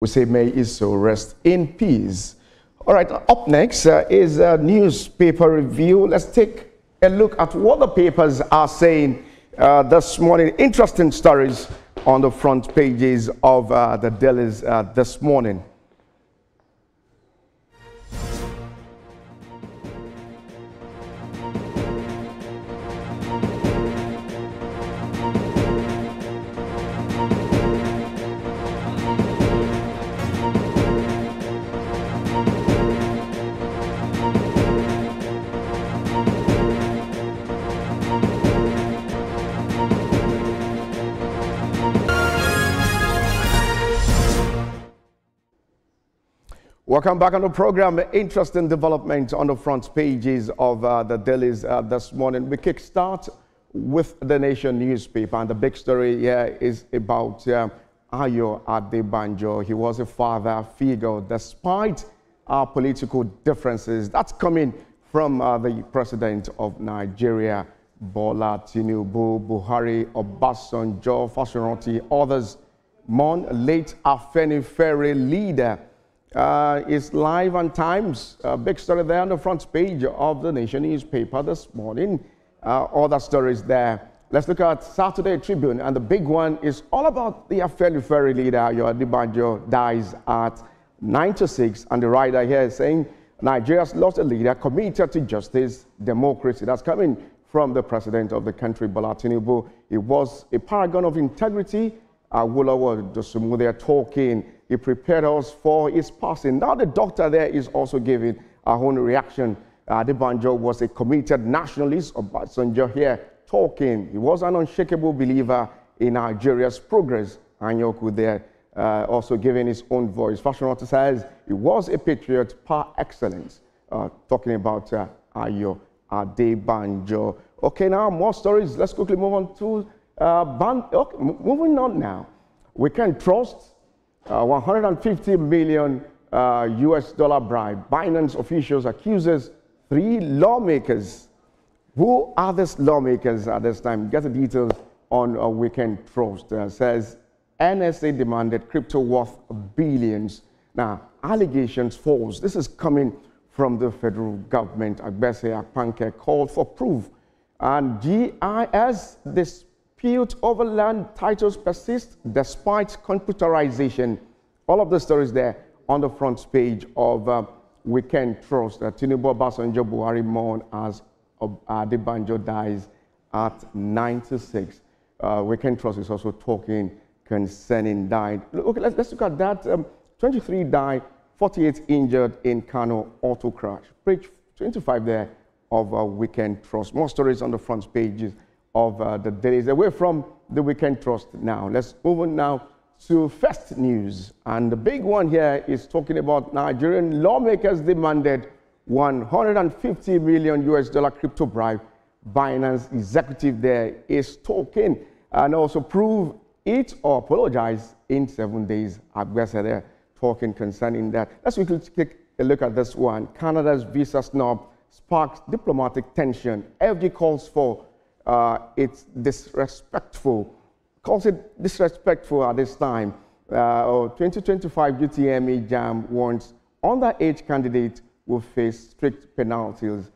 We say may his soul rest in peace. All right, up next is a newspaper review. Let's take a look at what the papers are saying this morning. Interesting stories on the front pages of the dailies this morning. Welcome back on the program. Interesting development on the front pages of the dailies this morning. We kickstart with the Nation newspaper, and the big story here is about Adebanjo. He was a father figure despite our political differences. That's coming from the president of Nigeria, Bola Tinubu, Buhari, Obasanjo, Fashion, others mourn late Afenifere leader. Is live on Times. Big story there on the front page of the Nation newspaper this morning. Other stories there. Let's look at Saturday Tribune, and the big one is all about the Afenifere leader, Adebanjo, dies at 96, and the writer here is saying Nigeria's lost a leader committed to justice, democracy. That's coming from the president of the country, Bola Tinubu. He was a paragon of integrity. Awolowo Dosunmu, they're talking. He prepared us for his passing. Now the doctor there is also giving our own reaction. Adebanjo was a committed nationalist. Obasanjo here talking. He was an unshakable believer in Nigeria's progress. Anyoku there also giving his own voice. Fashion says he was a patriot par excellence. Talking about Ayo Adebanjo. Okay, now more stories. Let's quickly move on to moving on now. We can trust 150 million US dollar bribe. Binance officials accuses 3 lawmakers. Who are these lawmakers at this time? Get the details on Weekend Trust. Says NSA demanded crypto worth billions. Now, allegations false. This is coming from the federal government. Agbese Akpanke called for proof. And GIS dispute over land titles persist despite computerization. All of the stories there on the front page of Weekend Trust. Tinubu, Obasanjo, Buhari mourn as Adebanjo dies at 96. Weekend Trust is also talking concerning died. Okay, let's look at that. 23 died, 48 injured in Kano auto crash. Page 25 there of Weekend Trust. More stories on the front pages of the dailies. Away from the Weekend Trust now. Let's move on now to First News. And the big one here is talking about Nigerian lawmakers demanded 150 million US dollar crypto bribe. Binance executive there is talking and also prove it or apologize in 7 days. Agbese there talking concerning that. Let's quickly take a look at this one. Canada's visa snub sparks diplomatic tension. FG calls for it's disrespectful. Calls it disrespectful at this time. 2025 UTME JAM warns underage candidate will face strict penalties.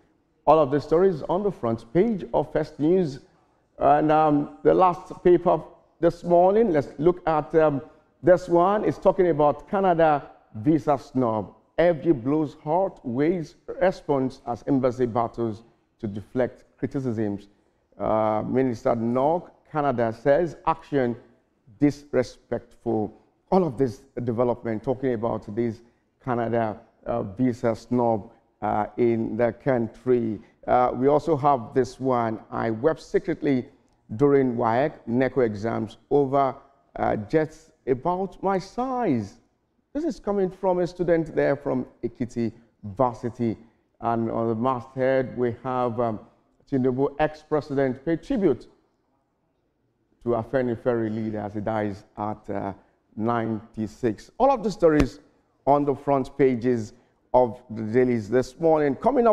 All of the stories on the front page of First News. And the last paper this morning, let's look at this one. It's talking about Canada visa snub. FG blows heart, weighs response as embassy battles to deflect criticisms. Minister Nog, Canada says action disrespectful. All of this development talking about this Canada visa snub in the country. We also have this one. I wept secretly during WAEC NECO exams over jets about my size. This is coming from a student there from Ekiti Varsity. And on the masthead, we have Tinubu, ex-president, pay tribute to Afenifere leader as he dies at 96. All of the stories on the front pages of the dailies this morning. Coming up.